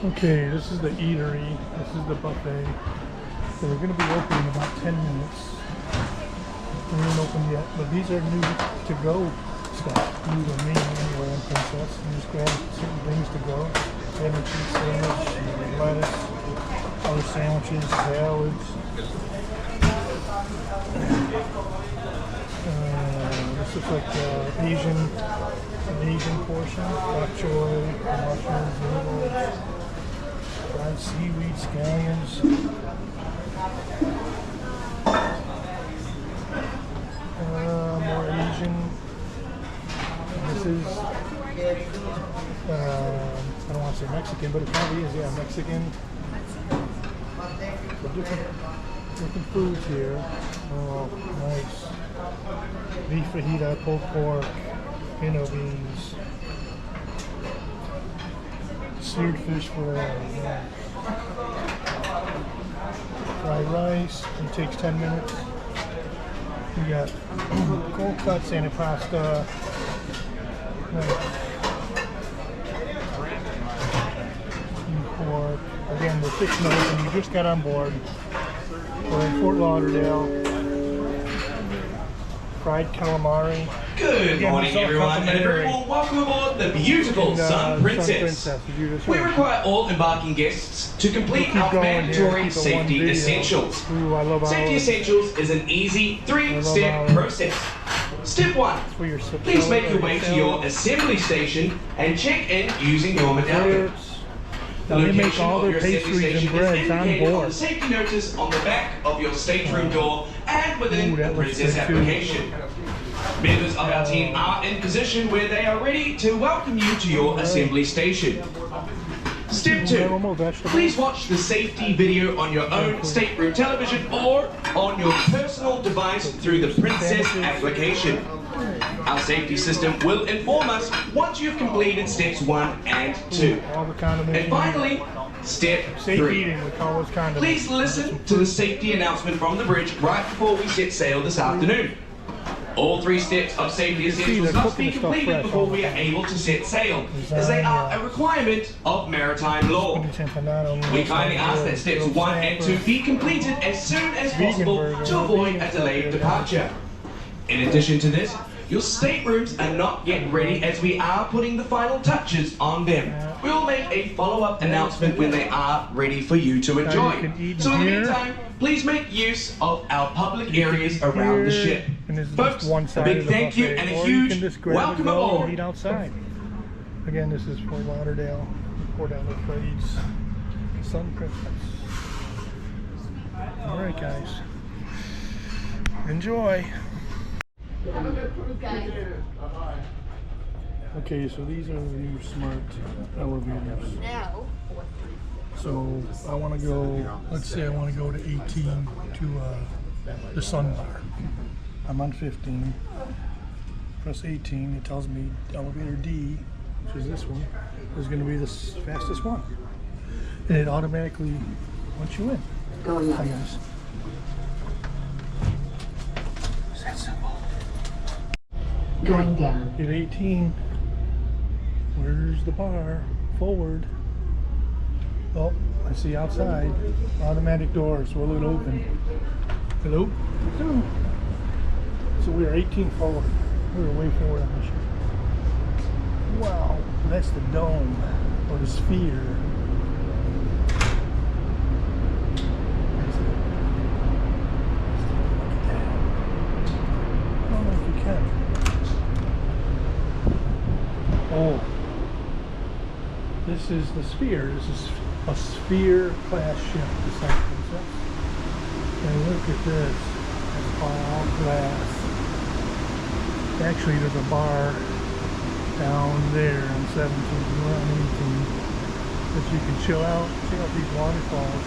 Okay, this is the eatery. This is the buffet. So we're going to be open in about 10 minutes. We haven't opened yet, but these are new to go stuff. New to me anyway in Princess. You just grab certain things to go. Sandwiches, sandwich, lettuce, other sandwiches, salads. This looks like an Asian portion. Bok choy, mushrooms, noodles, fried seaweed, scallions. More Asian. This is, I don't want to say Mexican, but it probably is, yeah, Mexican. So different foods here. Oh, nice. Beef fajita, pulled pork, pinto beans, seared fish fillet, yeah. Fried rice, it takes 10 minutes. We got cold cuts, antipasta, pork. Again, the fish nose, and we just got on board. We're in Fort Lauderdale. Fried calamari. Good morning, everyone, and a very warm welcome aboard the beautiful Sun Princess. We require all embarking guests to complete our mandatory safety essentials. Safety essentials is an easy 3-step process. Step 1. Please make your way to your assembly station and check in using your medallion. The location of your assembly station is indicated on the safety notice on the back of your stateroom door and within the Princess application. Members of our team are in position where they are ready to welcome you to your assembly station. Step 2. Please watch the safety video on your own stateroom television or on your personal device through the Princess application. Our safety system will inform us once you've completed steps 1 and 2. And finally, step 3. Please listen to the safety announcement from the bridge right before we set sail this afternoon. All 3 steps of safety essentials must be completed before we are able to set sail, as they are a requirement of maritime law. We kindly ask that steps 1 and 2 be completed as soon as possible to avoid a delayed departure. In addition to this, your staterooms are not yet ready as we are putting the final touches on them. We will make a follow-up announcement when they are ready for you to enjoy. So in the meantime, please make use of our public areas around the ship. Folks, a big thank you and a huge welcome aboard. Eat outside. Again, this is Fort Lauderdale, Port Everglades, Sun Princess. Alright guys, enjoy. Okay, so these are the new smart elevators. So I want to go, let's say I want to go to 18 to the Sun Bar. I'm on 15. Press 18, it tells me elevator D, which is this one, is going to be the fastest one. And it automatically wants you in. Hi guys. Is that simple? Going down. At 18, where's the bar? Forward. Oh, I see outside. Automatic doors. Will it open? Hello? No. So we are 18 forward. We were way forward on this ship. Wow, that's the dome or the sphere. I don't know if you can. Oh, this is the sphere. This is a sphere class ship, the Sun Princess. And look at this. It's all glass. Actually, there's a bar down there on 17, we're on 18, that you can chill out. Check out these waterfalls.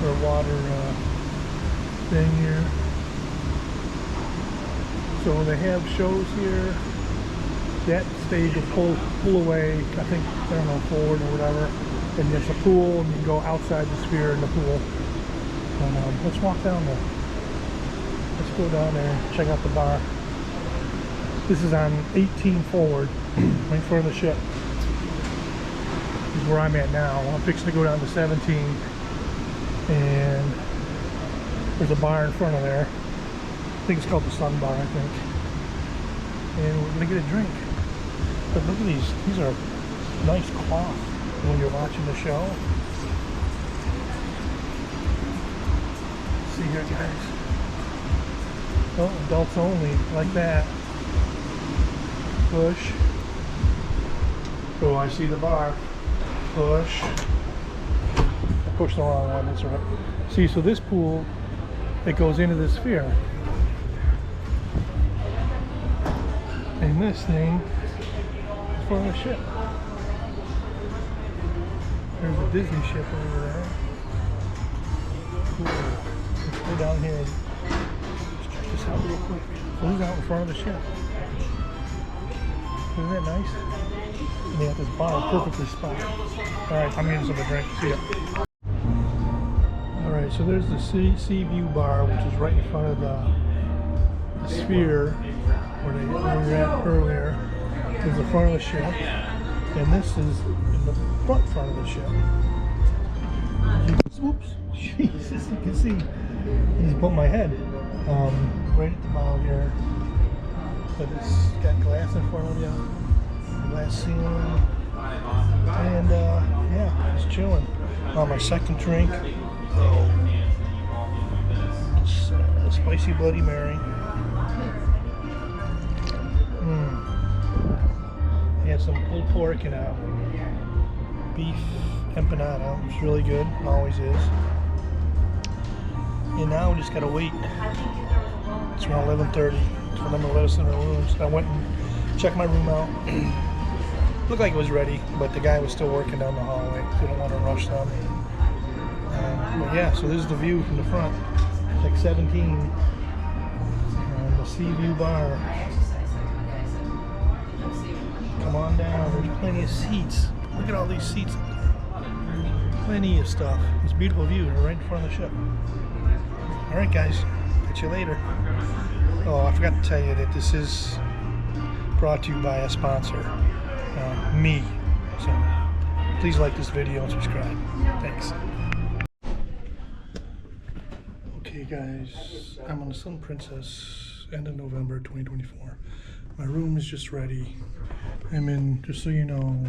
Or water thing here. So they have shows here. That stage will pull away, I think, I don't know, forward or whatever. And there's a pool, and you can go outside the sphere in the pool. And, let's walk down there. Let's go down there and check out the bar. This is on 18 forward, right in front of the ship. is where I'm at now. I'm fixing to go down to 17, and there's a bar in front of there. I think it's called the Sun Bar, I think. And we're gonna get a drink. But look at these are nice cloth when you're watching the show. See here, guys. Oh, adults only, like that. Push. Oh, I see the bar. Push. I pushed the wrong one, that's right. See, so this pool, it goes into the sphere. And this thing is for the ship. There's a Disney ship over there. Cool. Let's go down here and check this out real quick. So who's out in front of the ship? Isn't that nice? And they got this bar perfectly spotted. Alright, I'm getting some to drink. See ya. Alright, so there's the sea view bar, which is right in front of the sphere where we were at earlier. There's the front of the ship, and this is in the front of the ship. Oops, Jesus, you can see I just bumped my head right at the bow here. But it's got glass in front of you, glass ceiling, and yeah, just chilling. My second drink, spicy Bloody Mary. Had some pulled pork and a beef empanada. It's really good, always is. And now we just gotta wait. It's around 11:30 for them to let us in our rooms. I went and checked my room out. Looked like it was ready, but the guy was still working down the hallway. Didn't want to rush them. But yeah, so this is the view from the front. It's like 17. The sea view bar. Come on down. There's plenty of seats. Look at all these seats up there. Plenty of stuff. It's a beautiful view. We're right in front of the ship. Alright guys, catch you later. Oh, I forgot to tell you that this is brought to you by a sponsor, me. So please like this video and subscribe. Thanks. Okay guys, I'm on the Sun Princess, end of November 2024. My room is just ready. I'm in, just so you know,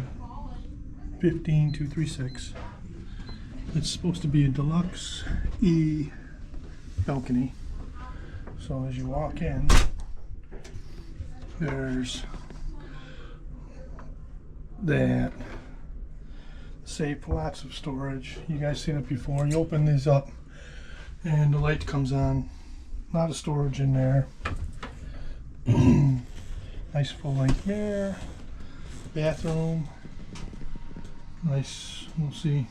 15236. It's supposed to be a deluxe E balcony. So as you walk in, there's that. Save lots of storage. You guys seen it before. You open these up and the light comes on. A lot of storage in there. Nice full-length mirror. Bathroom. Nice, we'll see,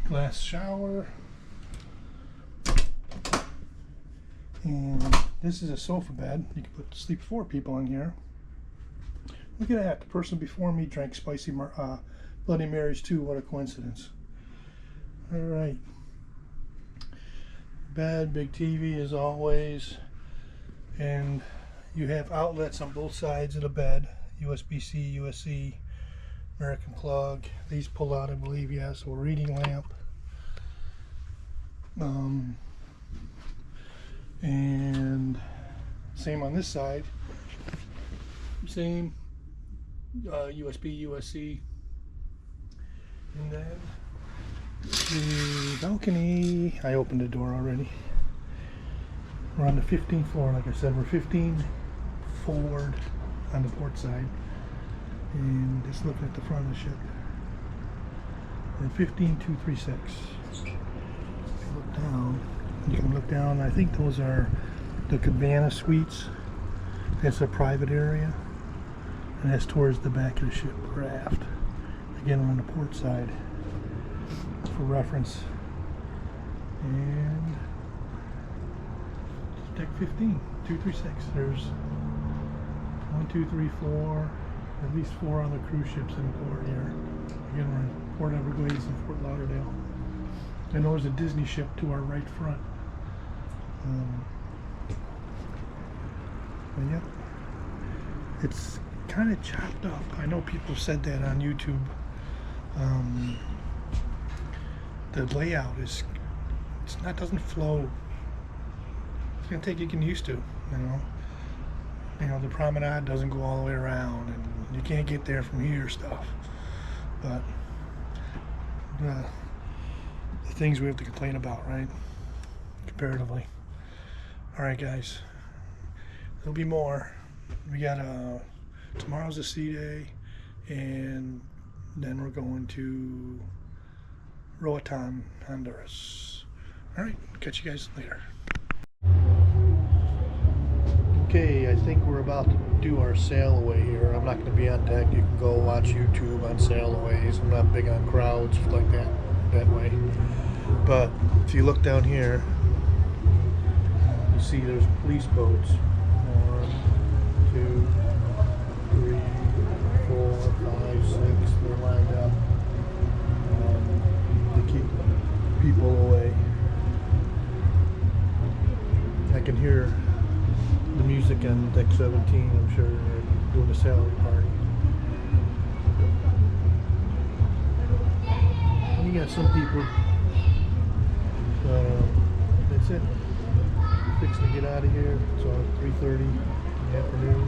glass shower. And this is a sofa bed. You can sleep 4 people in here. Look at that. The person before me drank spicy Bloody Marys too. What a coincidence. Alright. Bed, big TV as always. And you have outlets on both sides of the bed. USB-C, USB, American plug. These pull out, I believe, yes. So a reading lamp. And same on this side. Same USB, USB. And then the balcony. I opened the door already. We're on the 15th floor, like I said. We're 15 forward on the port side. And just looking at the front of the ship. We're 15236. If you look down, you can look down. I think those are the cabana suites. That's a private area. And that's towards the back of the ship or aft. Again, we're on the port side for reference. And deck 15, 236. There's 1, 2, 3, 4, at least 4 other cruise ships in port here. Again, we're in Port Everglades and Fort Lauderdale. And there's a Disney ship to our right front. But yeah, it's kind of chopped up. I know people said that on YouTube. The layout doesn't flow. It's gonna take getting used to, you know. The promenade doesn't go all the way around, and you can't get there from here stuff. But the things we have to complain about, right? Comparatively. All right, guys. There'll be more. We got tomorrow's a sea day, and then we're going to Roatan, Honduras. All right, catch you guys later. Okay, I think we're about to do our sail away here. I'm not going to be on deck. You can go watch YouTube on sail aways. I'm not big on crowds like that way. But if you look down here, you see there's police boats. 1, 2, 3, 4, 5, 6. They're lined up to keep people away. I can hear the music on deck 17. I'm sure they're doing a sailing party. And you got some people. That's it. Fixing to get out of here. It's on 3:30 in the afternoon.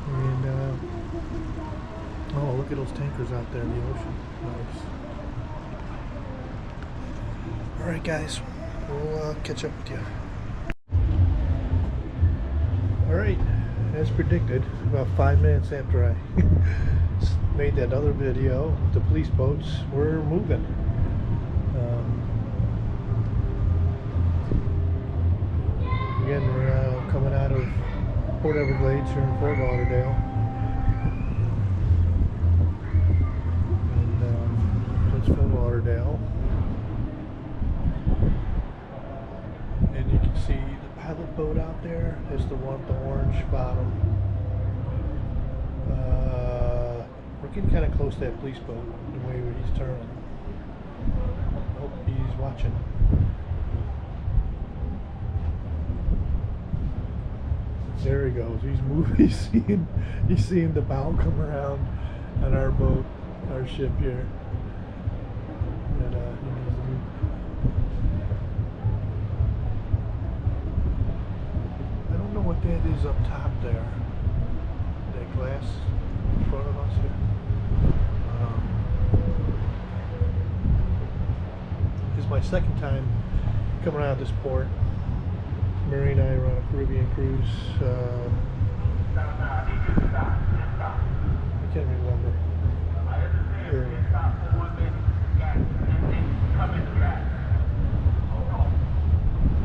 And oh, look at those tankers out there in the ocean. Nice. All right, guys. We'll catch up with you. Alright, as predicted, about 5 minutes after I made that other video, the police boats were moving. Again, we're coming out of Port Everglades here in Fort Lauderdale. And that's Fort Lauderdale. And you can see the pilot boat out there is the one with the orange bottom. We're getting kind of close to that police boat, the way he's turning. I hope he's watching. There he goes. He's moving. He's seeing the bow come around on our boat, our ship here. And he needs to move. I don't know what that is up top there. That glass in front of us here. This is my second time coming out of this port. Mary and I were on a Caribbean cruise. I can't remember.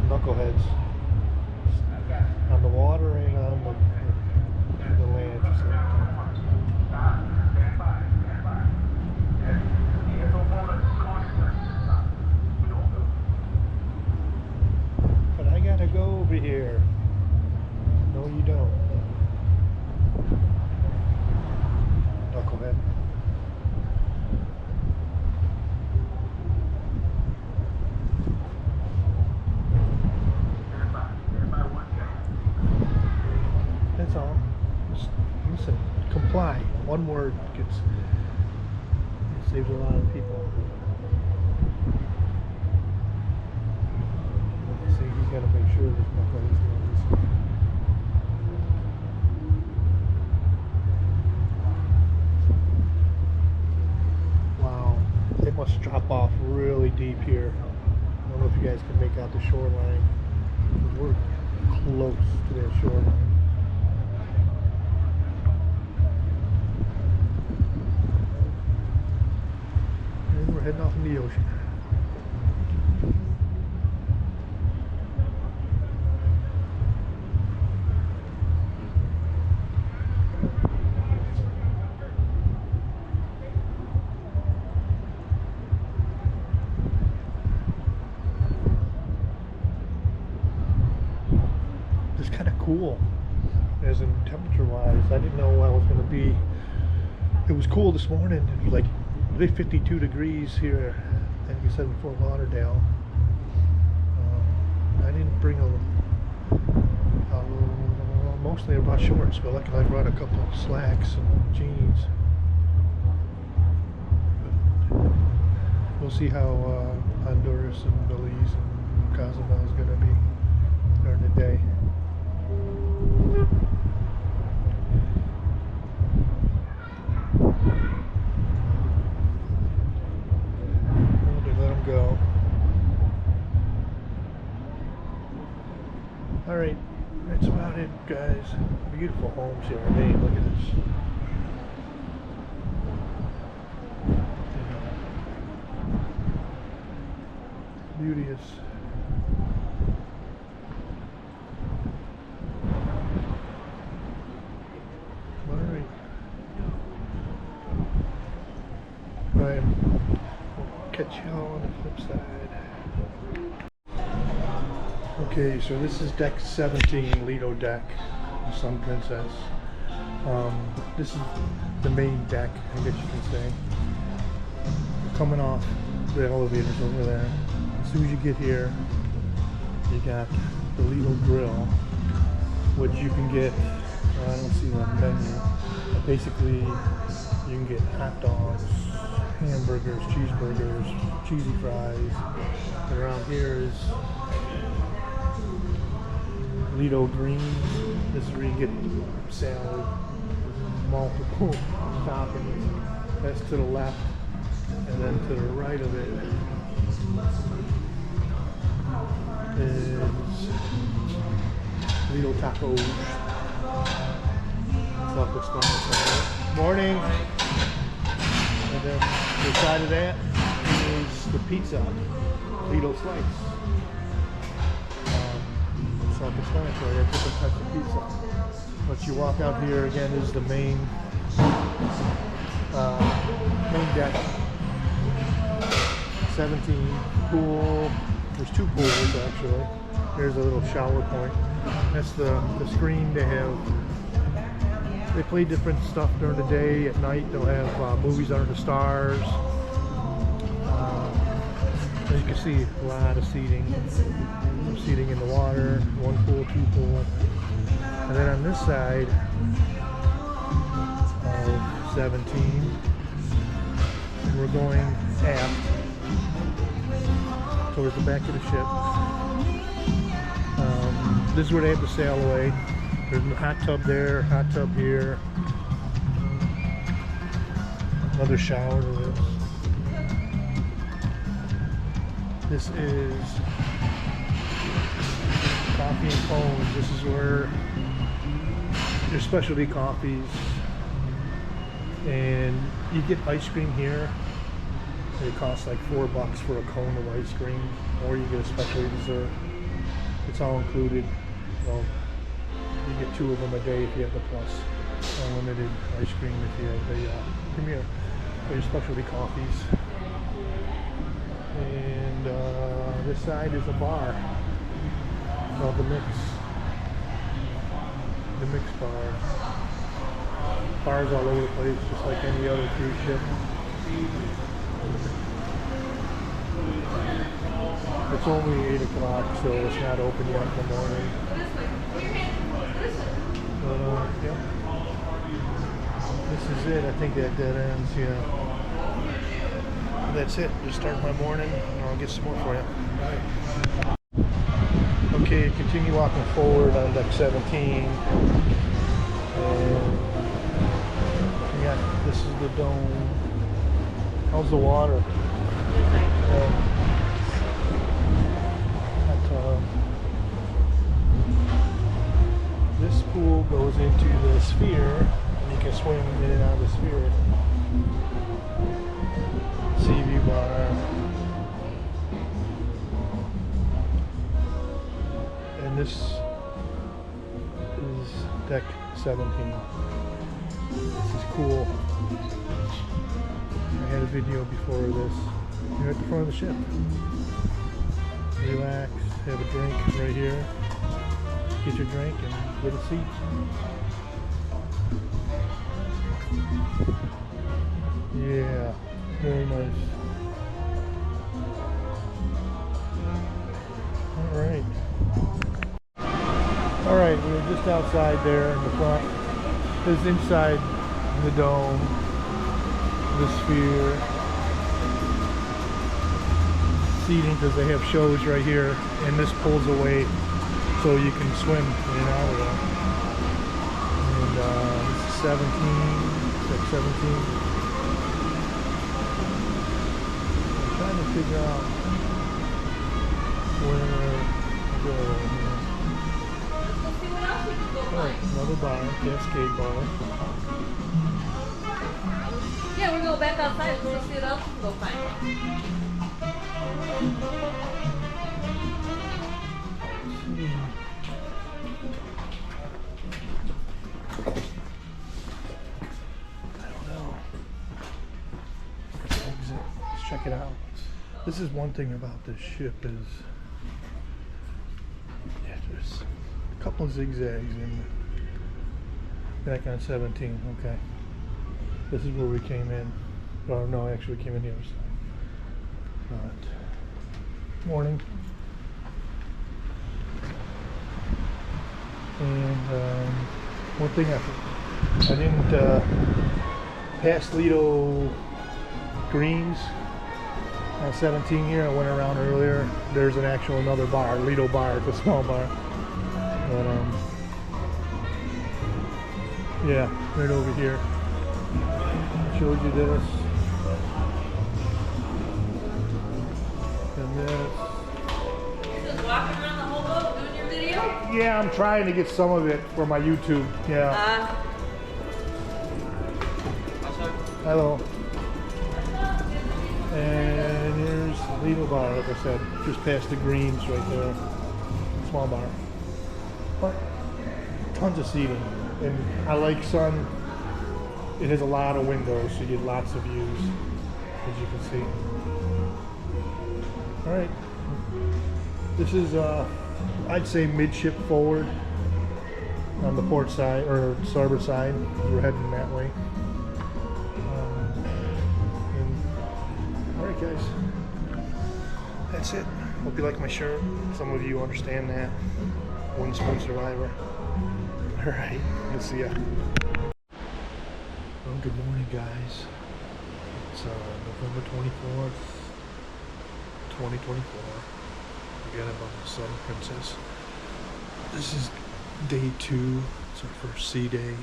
Knuckleheads. On the water and on the land. But I gotta go over here. No, you don't. Knucklehead. That's all. Just listen. Comply. One word saves a lot of people. See, he's got to make sure there's no place. Wow, it must drop off really deep here. I don't know if you guys can make out the shoreline. We're close to that shoreline. And we're heading off in the ocean. It's kind of cool, as in temperature wise. I didn't know I was going to be. It was cool this morning. It was like 52 degrees here, like you said, in Fort Lauderdale. I didn't bring mostly I brought shorts, but luckily I brought a couple of slacks and jeans. see how Honduras and Belize and Cozumel is going to be during the day. Well, they let them go. Alright, that's about it, guys. Beautiful homes here. Hey, look at this. Beauteous. Alright. Right. We'll catch you on the flip side. Okay, so this is deck 17, Lido deck, the Sun Princess. This is the main deck, I guess you can say. Coming off the elevators over there. As soon as you get here, you got the Lido Grill, which you can get, I don't see the menu, but basically you can get hot dogs, hamburgers, cheeseburgers, cheesy fries. And around here is Lido Greens. This is where you get salad, multiple toppings. That's to the left, and then to the right of it is Lido Tacos. Self-explanatory. Morning. And then to the side of that is the pizza, Lido Slice. Self-explanatory. There are different types of pizza. Once you walk out here, again, is the main deck. 17 pool. There's two pools actually. There's a little shower point. That's the screen they have. They play different stuff during the day. At night they'll have movies under the stars. As you can see, a lot of seating. Seating in the water. One pool, two pool. And then on this side of 17, we're going aft towards the back of the ship. This is where they have the sail away. There's a hot tub there, hot tub here. Another shower to this. This is coffee and cones. This is where there's specialty coffees. And you get ice cream here. It costs like $4 for a cone of ice cream, or you get a specialty dessert. It's all included. Well, you get 2 of them a day if you have the plus. Unlimited ice cream if you have the Premier. For your specialty coffees. And this side is a bar called the Mix. The Mix Bar. Bars all over the place, just like any other cruise ship. It's only 8 o'clock, so it's not open yet in the morning. Yep. This is it. I think that ends, yeah. That's it. Just start my morning, and I'll get some more for you. Bye. Okay, continue walking forward on deck 17. Yeah, this is the dome. How's the water? This pool goes into the sphere, and you can swim in and out of the sphere. Sea view bar. And this is deck 17. This is cool. I had a video before this. You're at the front of the ship. Relax, have a drink right here. Get your drink and get a seat. Yeah, very nice. Alright. Alright, we were just outside there in the front. This is inside the dome, the sphere. seating because they have shows right here, and this pulls away so you can swim in and out of there. And this is 17, it's like 17. I'm trying to figure out where to go here. Oh, another bar, Cascade Bar. Yeah, we're going back outside. Let's see what else we can go find. I don't know. Exit. Let's check it out. This is one thing about this ship is, yeah, there's a couple of zigzags in back on 17. Okay. This is where we came in. Oh no, actually we came in the other side. But, morning. And one thing I didn't pass Lido Greens on 17 here. I went around earlier. There's an actual another bar, Lido Bar. It's a small bar. But yeah, right over here. Showed you this. And this. You just walking around the whole boat doing your video? Yeah, I'm trying to get some of it for my YouTube. Yeah. Hello. And here's Lido Bar, like I said, just past the greens right there. Small bar. But tons of seating. And I like sun. It has a lot of windows, so you get lots of views, as you can see. All right. This is, I'd say midship forward on the port side, or starboard side. We're heading that way. All right, guys. That's it. Hope you like my shirt. Some of you understand that. One spoon survivor. All right. We'll see ya. Well, good morning, guys. It's November 24th, 2024. Again, I'm on the Sun Princess. This is day 2. It's our first sea day.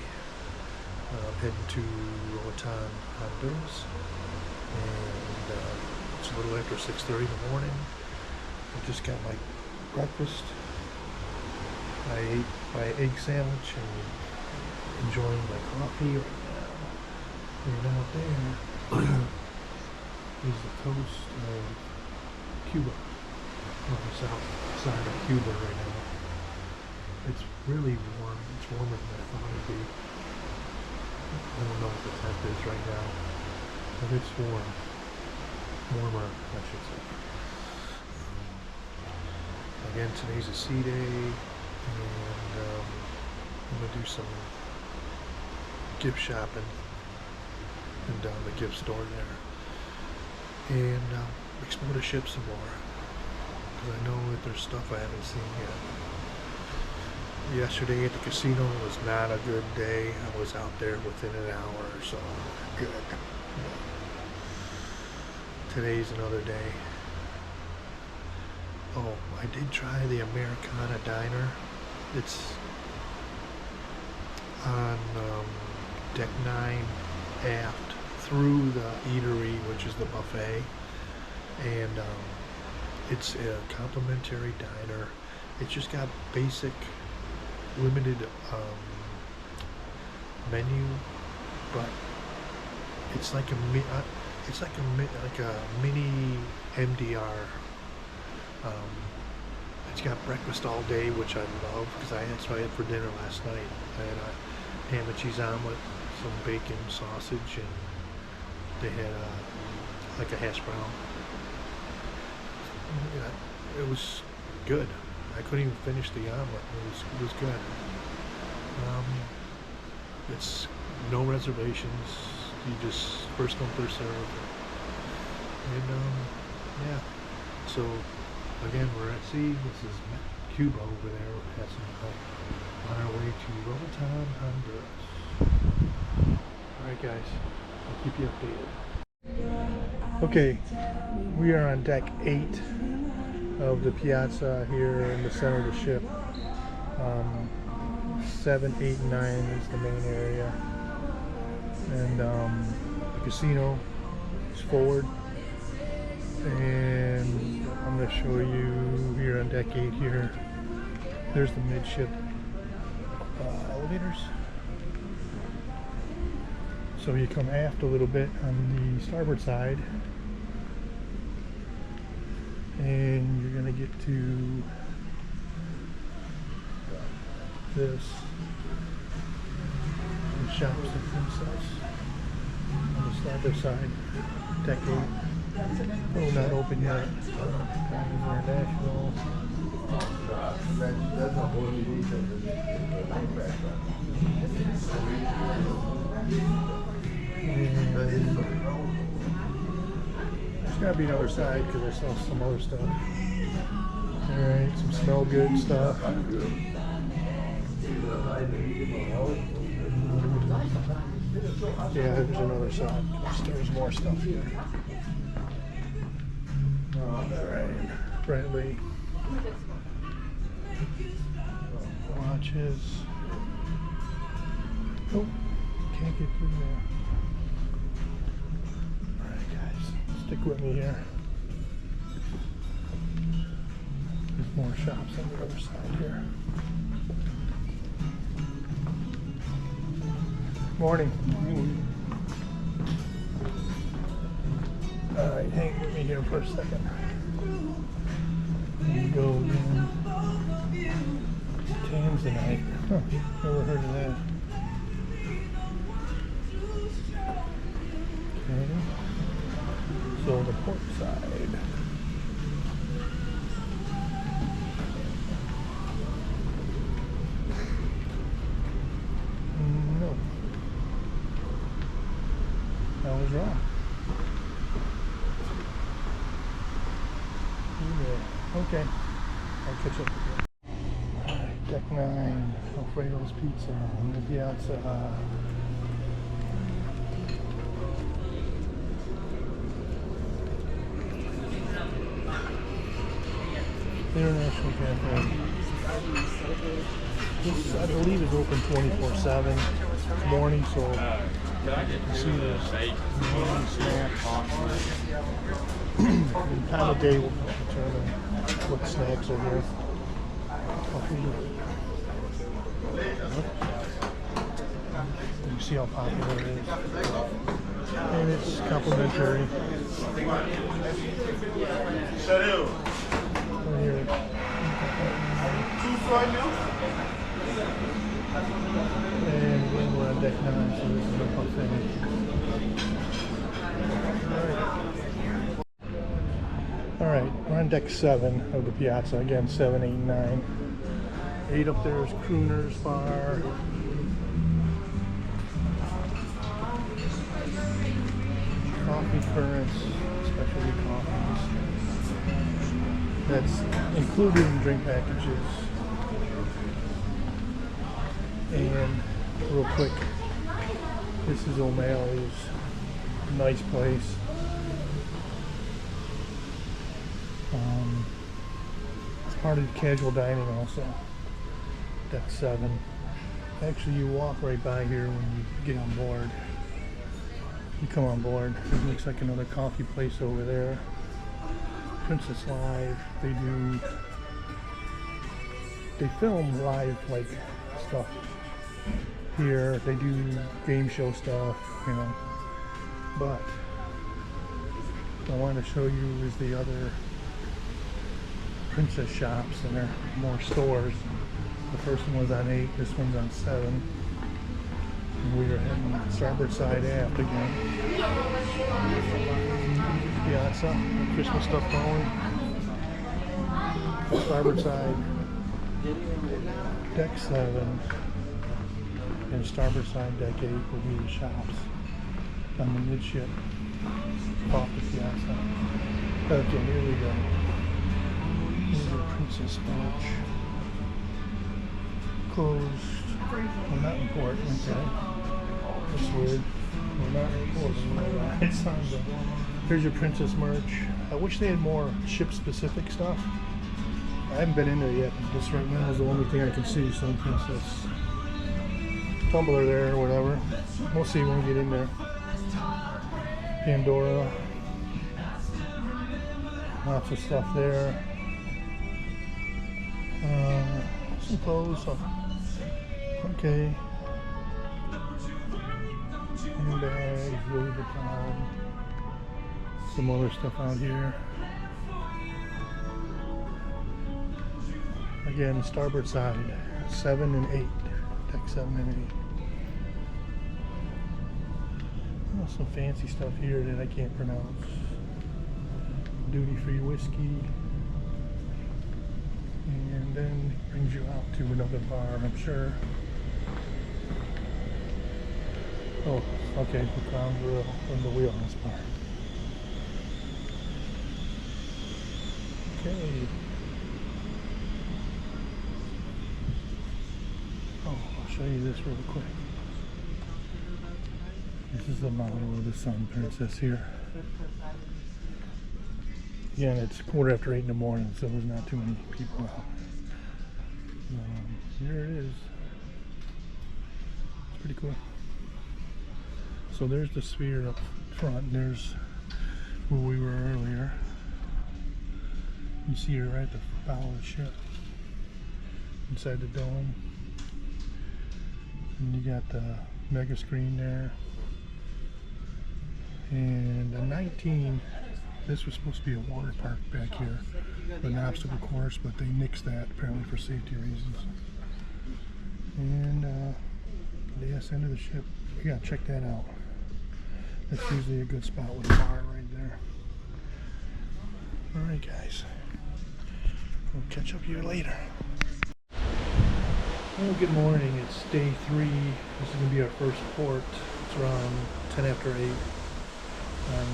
I'm heading to Roatan, Honduras. And it's a little after 6:30 in the morning. I just got my breakfast. I ate my egg sandwich and enjoying my coffee right now. And out there is the coast of Cuba, on the south side of Cuba right now. It's really warm. It's warmer than I thought it'd be. I don't know what the temp is right now, but it's warm. Warmer, I should say. Again, today's a sea day, and I'm going to do some gift shopping and down the gift store there, and explore the ship some more, because I know that there's stuff I haven't seen yet. Yesterday at the casino was not a good day. I was out there within an hour or so. Good. Today's another day. Oh, I did try the Americana Diner. It's on deck 9 aft through the eatery, which is the buffet, and it's a complimentary diner. It's just got basic limited menu, but it's like a mini MDR. It's got breakfast all day, which I love, because that's what I had for dinner last night. I had a ham and cheese omelet, some bacon, sausage, and they had like a hash brown. Yeah, it was good. I couldn't even finish the omelet. It was good. It's no reservations. You just first come, first serve. And yeah. So again, we're at sea. This is Cuba over there. We're passing on our way to Roatan, Honduras. All right, guys. I'll keep you updated. Okay, We are on deck 8 of the Piazza here in the center of the ship. 7, 8, and 9 is the main area. And the casino is forward. And I'm going to show you here on deck 8 here. There's the midship elevators. So you come aft a little bit on the starboard side. And you're going to get to this. The shops and princess on the starboard side, deck 8. Oh, not open yet. International. There's gotta be another side because I saw some other stuff. Alright, some smell good stuff. Yeah, there's another side. There's more stuff here. Alright, brightly. Watches. Oh, can't get through there. Alright guys, stick with me here. There's more shops on the other side here. Morning. Alright, hang with me here for a second. Here we go again. Tanzanite. Huh, never heard of that. Okay. So the port side. No. I was wrong. Okay, I'll catch up with you. Alright, deck 9, Alfredo's Pizza on the Piazza. International Cafe. This, I believe, is open 24/7 morning, so you see there's morning snacks. And time of day will determine what snacks are here. You see how popular it is. And it's complimentary. Right here. And then we're on deck 9, so this is a buffet. Alright, we're on deck 7 of the Piazza. Again, 7, 8, 9. 8 up there is Crooner's Bar. Coffee Currents, specialty coffees. That's included in drink packages. And real quick, this is O'Malley's. Nice place. It's part of casual dining also. Deck 7. Actually, you walk right by here when you get on board. You come on board. It looks like another coffee place over there. Princess Live. They film live like stuff here. They do game show stuff, you know. But what I wanted to show you is the other princess shops, and there are more stores. The first one was on 8, this one's on 7. And we are heading starboard side aft again. Piazza, the Christmas stuff going. Starboard side, deck 7, and starboard side, deck 8 will be the shops on the midship off the Piazza. Okay, here we go. Here's the Princess March. Closed. Well, not in port, okay. That's weird. We're not in port. It's on the. Here's your Princess merch. I wish they had more ship-specific stuff. I haven't been in there yet. This right now is the only thing I can see. Sun Princess tumbler there or whatever. We'll see when we get in there. Pandora. Lots of stuff there. Some clothes. Okay. Handbags, Louis Vuitton. Some other stuff out here. Again, starboard side, 7 and 8. Deck 7 and 8. Oh, some fancy stuff here that I can't pronounce. Duty-free whiskey. And then it brings you out to another bar, I'm sure. Oh, okay, the Crown Grill and the Wheelhouse Bar. Okay. Oh, I'll show you this real quick. This is the model of the Sun Princess here. Again, it's 8:15 in the morning, so there's not too many people out. Here it is. It's pretty cool. So there's the sphere up front, and there's where we were earlier. You see her right at the bow of the ship, inside the dome. And you got the mega screen there. And a 19, this was supposed to be a water park back here, an obstacle course, but they nixed that apparently for safety reasons. And the ass end of the ship, you gotta check that out. That's usually a good spot with a bar right there. Alright guys, we'll catch up here later. Well, good morning, it's day 3. This is going to be our first port. It's around 10 after 8 on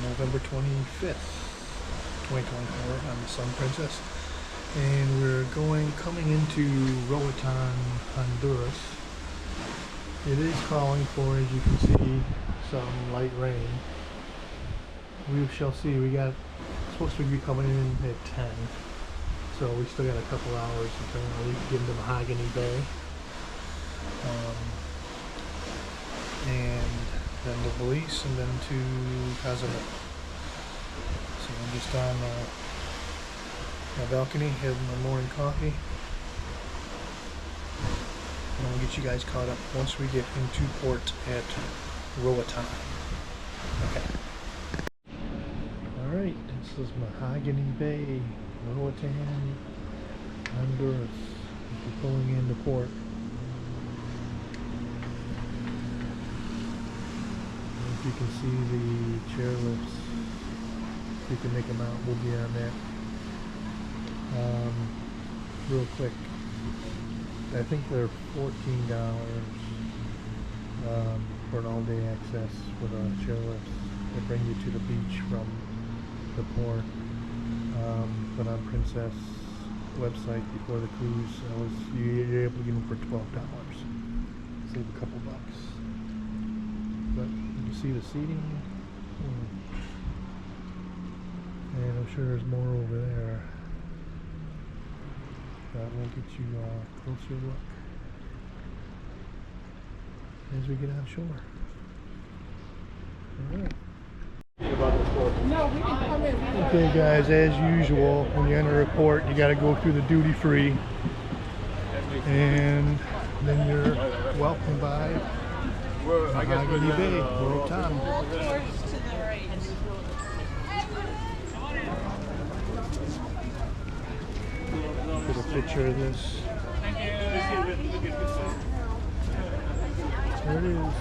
November 25th, 2024 on the Sun Princess. And we're coming into Roatan, Honduras. It is calling for, as you can see, some light rain. We shall see. It's supposed to be coming in at 10. So we still got a couple hours until we get into Mahogany Bay. And then to Belize and then to Cozumel. So I'm just on my balcony having my morning coffee. And we'll get you guys caught up once we get into port at Roatan. Okay. Alright, this is Mahogany Bay, Roatan, Honduras. We're pulling into port. If you can see the chairlifts, if you can make them out, we'll be on that. Real quick, I think they're $14 for an all-day access with a chairlift. They bring you to the beach from the port. But on Princess website before the cruise, you're able to get them for $12. Save a couple bucks. But you can see the seating, and I'm sure there's more over there. That will get you a closer look as we get on shore. All right. Okay guys, as usual, when you enter a port, you got to go through the duty free, and then you're welcomed by Mahogany Bay, Roatan. All doors to the right. Get a picture of this. There it is.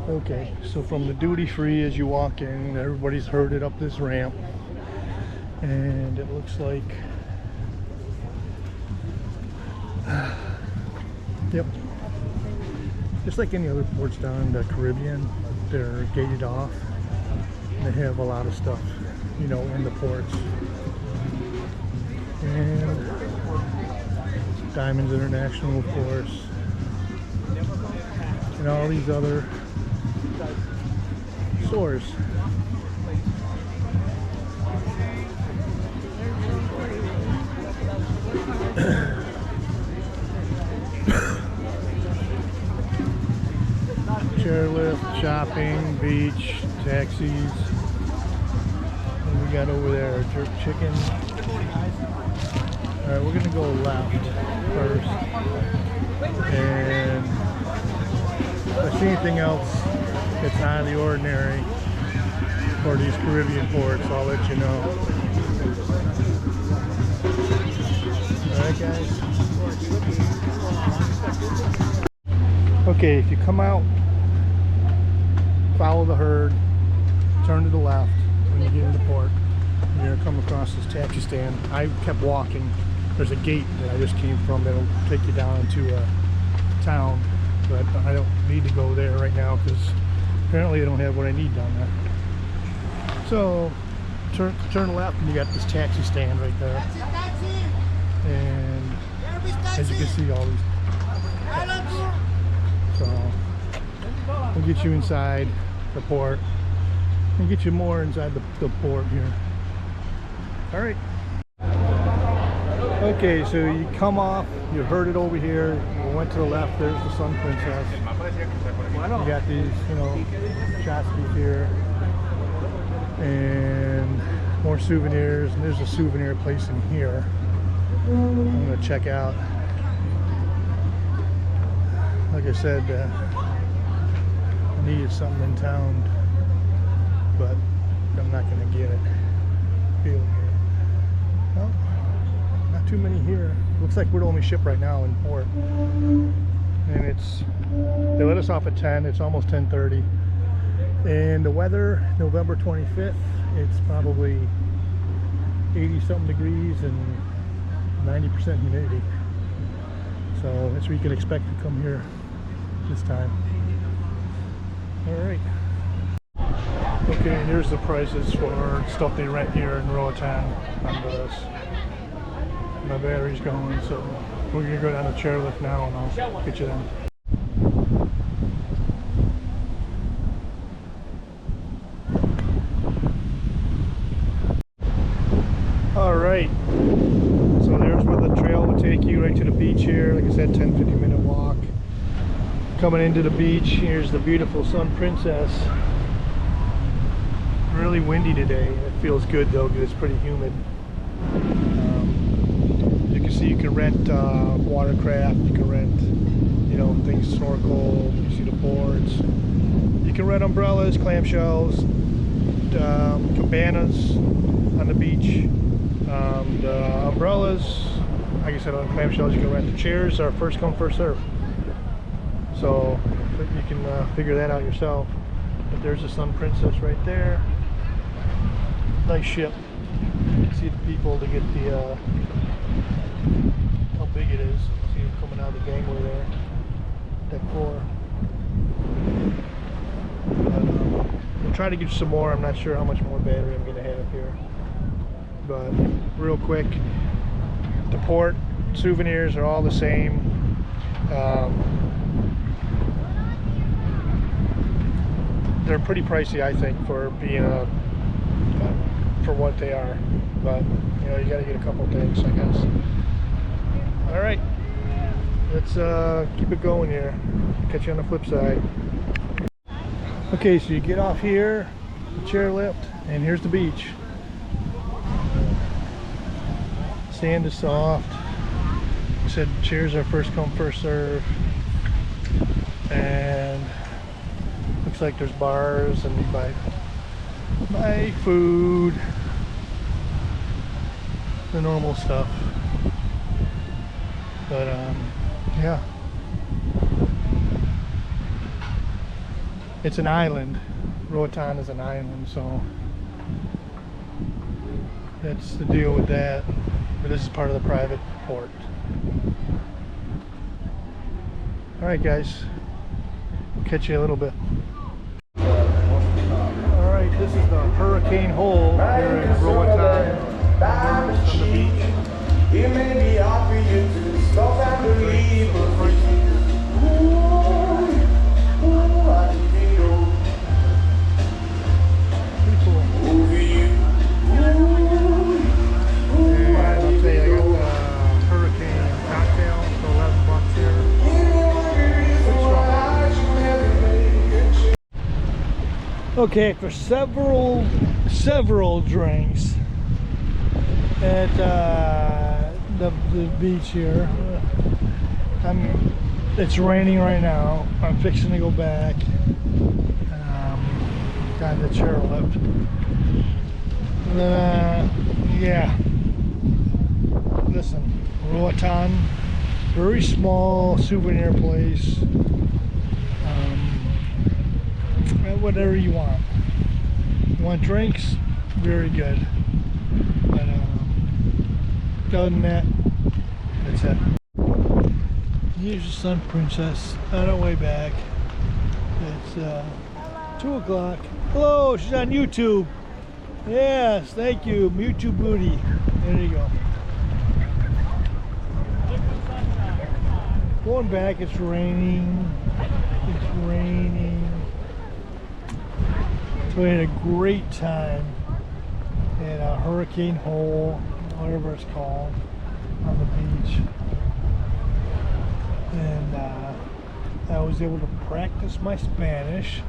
Okay, so from the duty free, as you walk in, everybody's herded up this ramp, and it looks like, yep, just like any other ports down in the Caribbean, they're gated off. They have a lot of stuff, you know, in the ports. And Diamonds International, of course, and all these other doors. Chairlift, shopping, beach, taxis. What do we got over there? Jerk chicken. Alright, we're gonna go left first. And if I see anything else that's out of the ordinary for these Caribbean ports, I'll let you know. Alright guys. Okay, if you come out, follow the herd, turn to the left when you get into port. You're going to come across this taxi stand. I kept walking. There's a gate that I just came from that'll take you down into town, but I don't need to go there right now because apparently I don't have what I need down there. So turn left and you got this taxi stand right there. And as you can see, all these taxis. So we'll get you inside the port and get you more inside the port here. All right. Okay, so you come off, you heard it over here, you went to the left, there's the Sun Princess. You got these, you know, tchotchkes here and more souvenirs, and there's a souvenir place in here I'm gonna check out. Like I said, I needed something in town, but I'm not gonna get it. Feel it. Well, not too many here. Looks like we're the only ship right now in port, and they let us off at 10. It's almost 10:30, and the weather, November 25th, it's probably 80 something degrees and 90% humidity. So that's what you can expect to come here this time. All right. Okay, and here's the prices for stuff they rent here in Roatan, Honduras. My battery's going, so we're gonna go down the chairlift now and I'll get you down. All right, so there's where the trail would take you, right to the beach here. Like I said, 10-15 minute walk. Coming into the beach, here's the beautiful Sun Princess. Really windy today. It feels good though because it's pretty humid. You can see you can rent watercraft, you can rent, you know, things, snorkel, you see the boards. You can rent umbrellas, clamshells, cabanas on the beach. The umbrellas, like I said, on clamshells you can rent. The chairs are first come, first serve. So you can figure that out yourself. But there's the Sun Princess right there. Nice ship. You can see the people to get the how big it is. See them coming out of the gangway there. Deck 4. We'll try to get some more. I'm not sure how much more battery I'm going to have here. But real quick, the port souvenirs are all the same. They're pretty pricey, I think, for being for what they are. But you know, you got to get a couple things, I guess. All right, let's keep it going here. Catch you on the flip side. Okay, so you get off here, the chairlift, and here's the beach. Sand is soft. I said chairs are first come, first serve. And looks like there's bars and you buy food, the normal stuff. But yeah, it's an island. Roatan is an island, so that's the deal with that. But this is part of the private port. All right, guys, catch you in a little bit. All right, this is the Hurricane Hole here in Roatan, Honduras, on the beach. It may be hard for you to stop and believe, but ooh, I feel. Okay, for several drinks at the beach here. It's raining right now. I'm fixing to go back. Got the chairlift. Yeah. Listen, Roatan, very small souvenir place. Whatever you want. You want drinks? Very good. But other than that, that's it. Here's the Sun Princess on our way back. It's 2 o'clock. Hello, she's on YouTube. Yes, thank you. YouTube booty. There you go. Going back, it's raining. It's raining. So we had a great time at a Hurricane Hole, whatever it's called, on the beach. And I was able to practice my Spanish.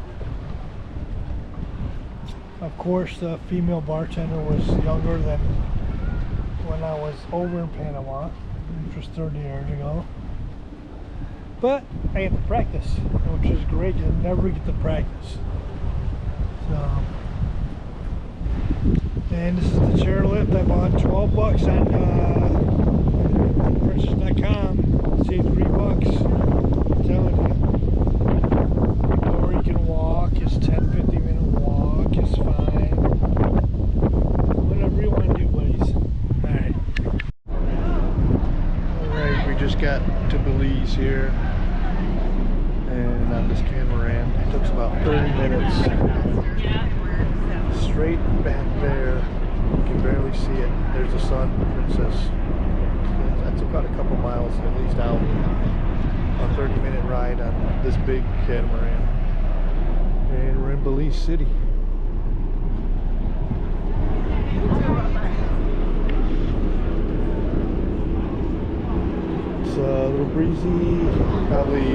Of course, the female bartender was younger than when I was over in Panama, which was 30 years ago. But I get to practice, which is great. You never get to practice. So, and this is the chairlift. I bought $12 on Princess.com. Saved $3. I'm telling you. Or you can walk. It's 10-15 minute walk. It's fine. Whatever you want to do, buddies. Alright, we just got to Belize here. And on this catamaran, it took about 30 minutes. Straight back there, you can barely see it. There's the Sun Princess. That's about a couple miles at least out. A 30-minute ride on this big catamaran. And we're in Belize City. It's a little breezy, probably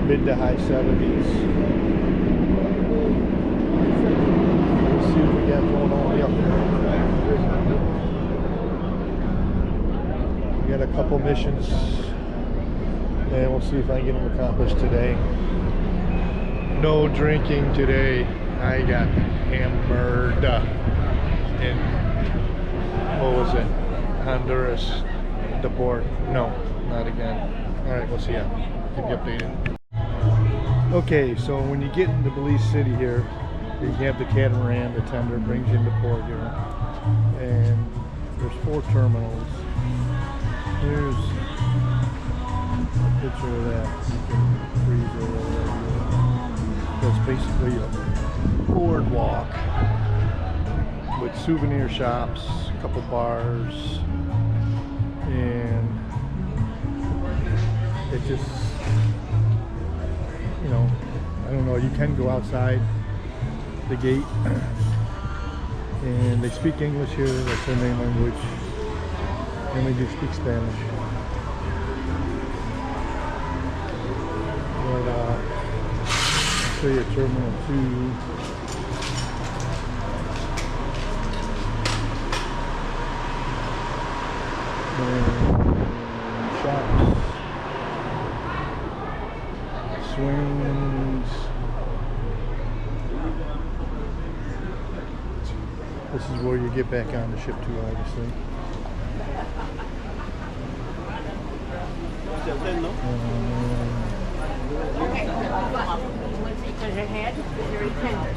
mid to high 70s. Let's see what we got going on here. We got a couple missions, and we'll see if I can get them accomplished today. No drinking today. I got hammered in, what was it, Honduras, the port. No, not again. Alright, we'll see ya. Keep you updated. Okay, so when you get into Belize City here, you have the catamaran, the tender brings you into port here, and there's 4 terminals. Here's a picture of that. You can freeze it over there. That's basically a boardwalk with souvenir shops, a couple bars, and it just, you know, I don't know, you can go outside the gate and they speak English here, that's their main language, and they do speak Spanish. But I'll show you Terminal 2. And shops, swings. This is where you get back on the ship too, obviously.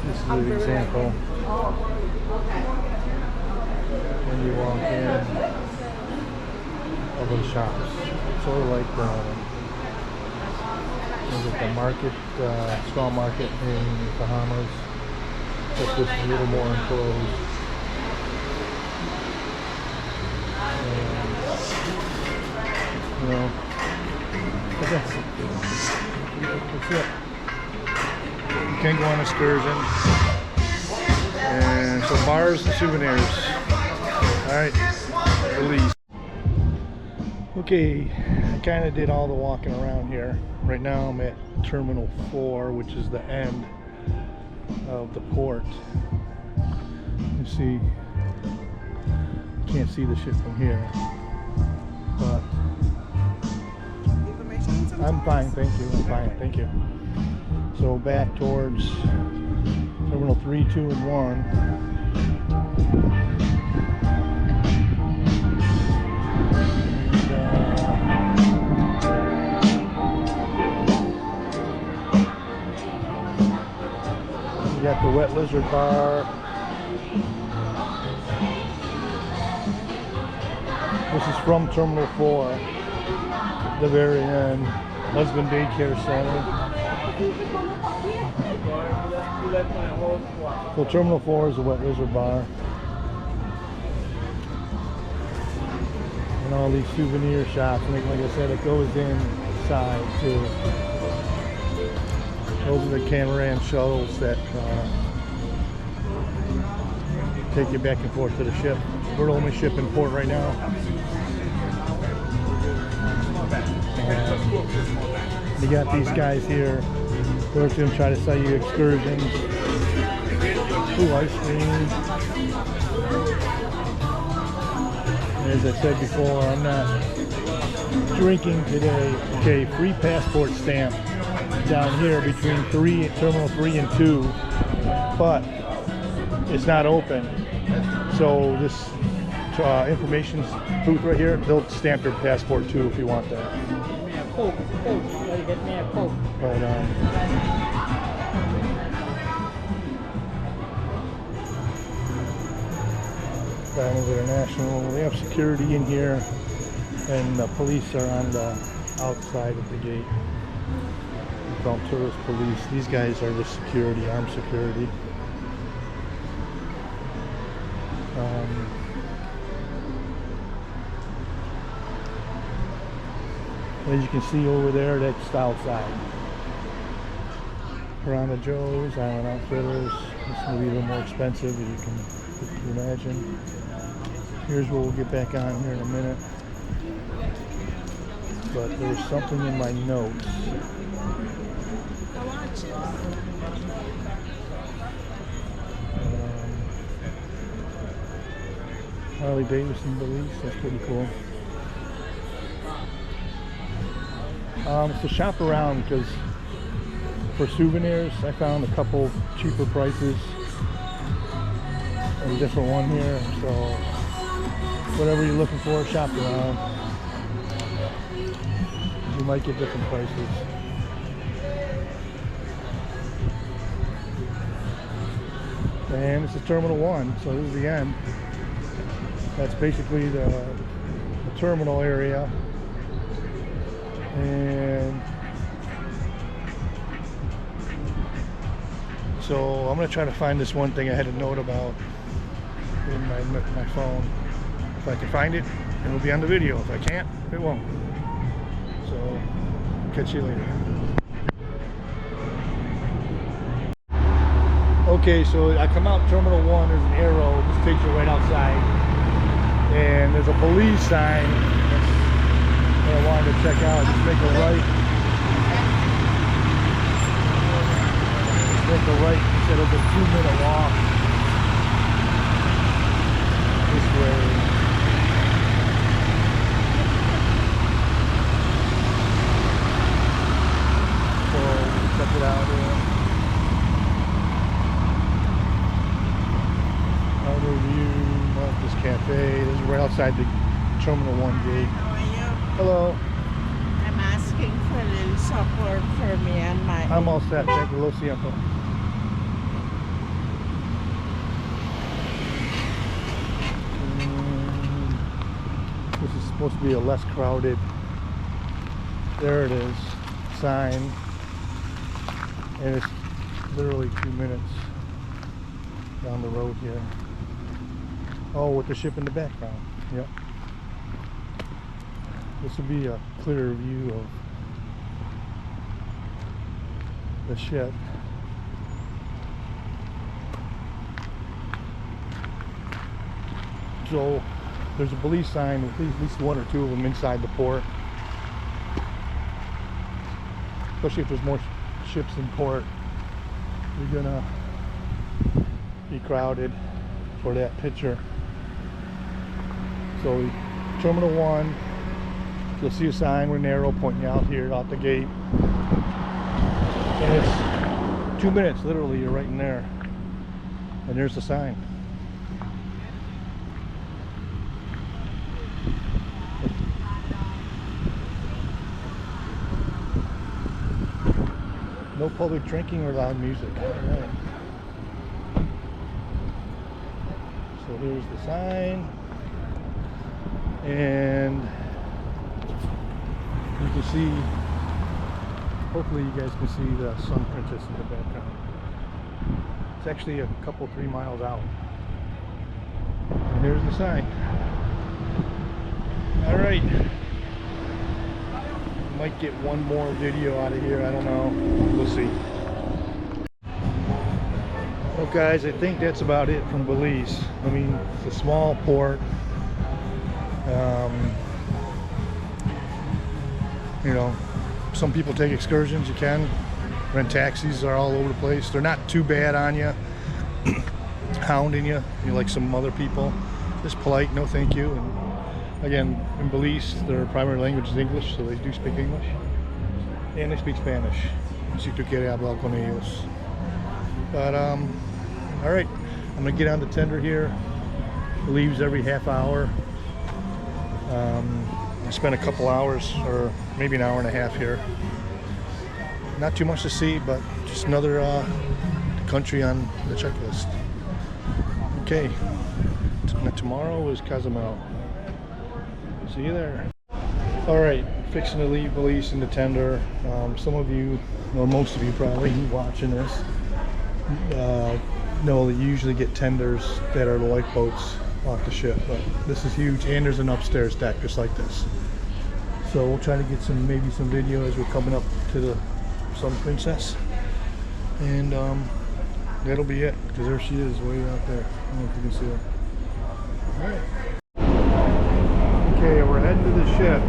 This is an example. When you walk in of the shops, sort of like the market, straw market in Bahamas. But this is a little more enclosed. You know, but that's it. You can go on excursion. And some bars and souvenirs. Alright, Belize. Okay, I kind of did all the walking around here. Right now I'm at Terminal 4, which is the end of the port. You see, can't see the ship from here, but I'm fine, thank you. I'm fine, thank you. So back towards Terminal 3, 2, and 1. We got the Wet Lizard Bar. This is from Terminal 4, the very end. Husband Daycare Center. So Terminal 4 is the Wet Lizard Bar. And all these souvenir shops. And like I said, it goes inside too. Those are the catamaran shuttles that take you back and forth to the ship. We're the only ship in port right now. And you got these guys here. They're going to try to sell you excursions. Ooh, ice cream. And as I said before, I'm not drinking today. Okay, free passport stamp down here between Terminal 3 and 2, but it's not open. So this information booth right here, they'll stamp your passport too if you want that. But Diamonds International, they have security in here, and the police are on the outside of the gate. We call them tourist police. These guys are just security, armed security. As you can see over there, that's outside. Piranha Joe's, Island Outfitters. This is going to be a little more expensive, as you can imagine. Here's where we'll get back on here in a minute. But there's something in my notes. Harley Davidson Belize, that's pretty cool. So shop around, because for souvenirs I found a couple cheaper prices. There's a different one here, so whatever you're looking for, shop around. You might get different prices. And this is Terminal 1, so this is the end. That's basically the terminal area. And so I'm going to try to find this one thing I had a note about in my phone. If I can find it, it'll be on the video. If I can't, it won't. So, catch you later. Okay, so I come out Terminal 1, there's an arrow, just takes you right outside. And there's a police sign that I wanted to check out. Just make a right. Make a right. He said it was a 2-minute walk this way. So check it out here. Outer view, Marcus Cafe. This is right outside the Terminal 1 gate. How are you? Hello. I'm asking for a little support for me and my... I'm all set. Thank you. Lo siento. This is supposed to be a less crowded. There it is. Sign. And it's literally 2 minutes down the road here. Oh, with the ship in the background. Yep. This will be a clearer view of the ship. So there's a Belize sign with at least one or two of them inside the port. Especially if there's more ships in port, you're gonna be crowded for that picture. So Terminal 1, you'll see a sign with an arrow pointing out here out the gate. And it's 2 minutes, literally, you're right in there. And there's the sign. No public drinking or loud music. All right. So here's the sign. And you can see, hopefully you guys can see the Sun Princess in the background. It's actually a couple, 3 miles out. And here's the sign. All right. Might get one more video out of here, I don't know. We'll see. Well guys, I think that's about it from Belize. I mean, it's a small port. You know, some people take excursions, you can. Rent taxis are all over the place. They're not too bad on you, hounding you like some other people. Just polite, no thank you. And again, in Belize, their primary language is English, so they do speak English. And they speak Spanish. Si tú quieres hablar con ellos. But, alright, I'm going to get on the tender here. It leaves every half hour. I spent a couple hours, or maybe an hour and a half here. Not too much to see, but just another country on the checklist. Okay, tomorrow is Cozumel. See you there. Alright, fixing to leave Belize in the tender. Some of you, or most of you probably watching this, know that you usually get tenders that are lifeboats off the ship, but this is huge, and there's an upstairs deck just like this. So we'll try to get maybe some video as we're coming up to the Sun Princess, and that'll be it, because there she is way out there. I don't know if you can see her. Alright. Okay, we're heading to the ship.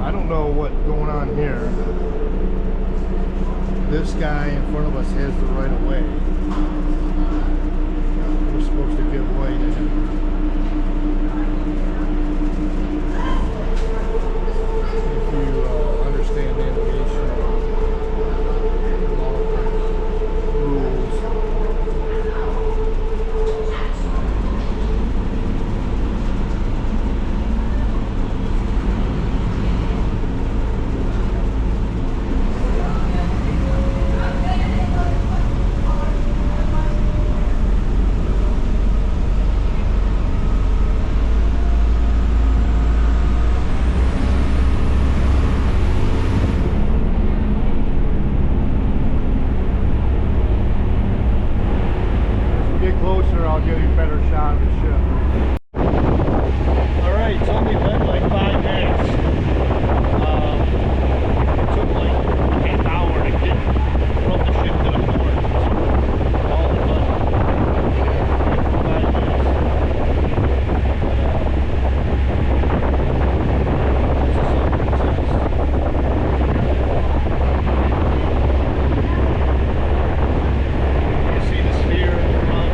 I don't know what's going on here. This guy in front of us has the right of way. We're supposed to give way to him. If you understand navigation rules. Closer, I'll get a better shot of the ship. Alright, it's only been like 5 minutes. It took like half an hour to get from the ship to the port. All the fun. 5 minutes. You see the sphere in the front?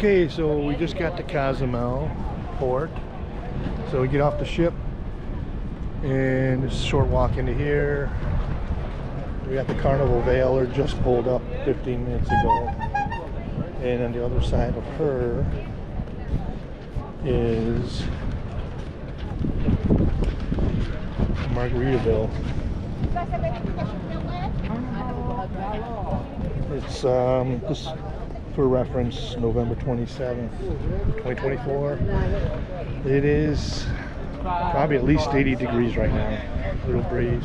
Okay, so we just got to Cozumel port. So we get off the ship and it's a short walk into here. We got the Carnival Veiler just pulled up 15 minutes ago. And on the other side of her is Margaritaville. It's just for reference, November 27th, 2024. It is probably at least 80 degrees right now. Little breeze.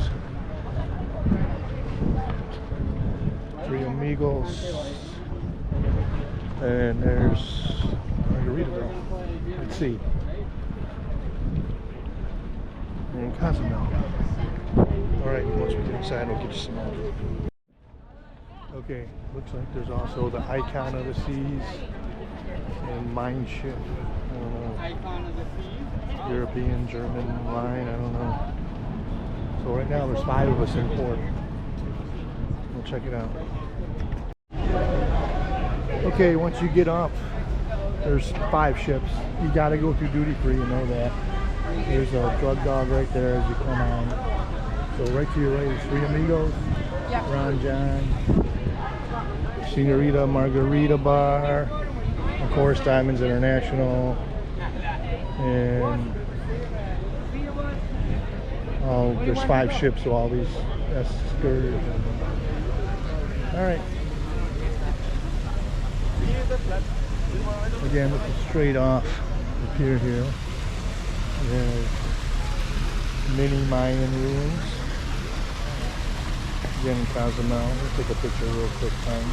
Three Amigos. And there's Margaritaville. Let's see. And Cozumel. Alright, once we get inside, we'll get you some more. Okay, looks like there's also the Icon of the Seas and Mine Ship. I don't know. European, German line, I don't know. So right now there's 5 of us in port. We'll check it out. Okay, once you get off, there's 5 ships. You gotta go through duty free, you know that. There's a drug dog right there as you come on. So right to your right is Three Amigos, Ron John, Senorita Margarita Bar, of course Diamonds International, and there's 5 ships, so all these excursions. Alright. Again, looking straight off the pier here. There's mini Mayan ruins. Again in Cozumel. We'll take a picture real quick, time.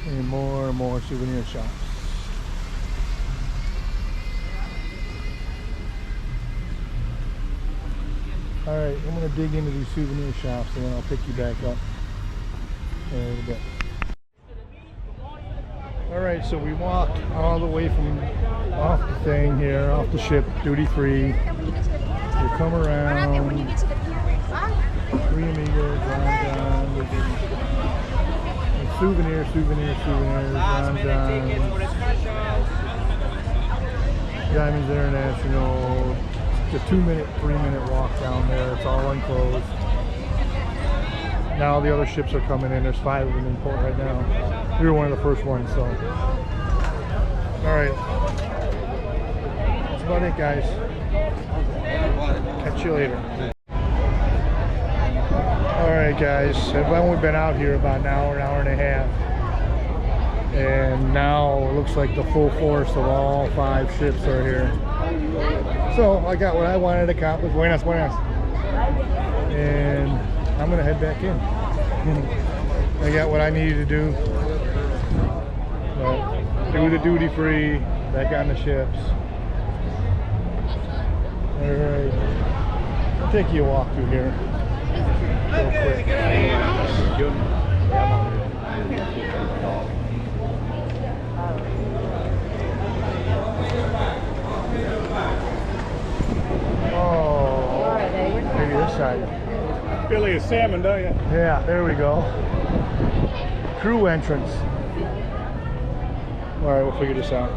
And more souvenir shops. Alright, I'm going to dig into these souvenir shops and then I'll pick you back up in a little bit. Alright, so we walked all the way from off the thing here, off the ship, duty free. We come around, Three Amigos, Ron John, souvenirs, Ron John, Diamonds International. It's a 2-minute, 3-minute walk down there. It's all unclosed. Now the other ships are coming in. There's 5 of them in port right now. We were one of the first ones, so. Alright. That's about it, guys. Catch you later. Alright, guys. We've only been out here about an hour and a half. And now it looks like the full force of all 5 ships are here. So I got what I wanted to accomplish. Buenas. And I'm gonna head back in. I got what I needed to do. Do the duty free, back on the ships. Alright. I'll take you a walk through here. Real quick. Oh, maybe this side. Fillet of salmon, don't you? Yeah, there we go. Crew entrance. All right, we'll figure this out.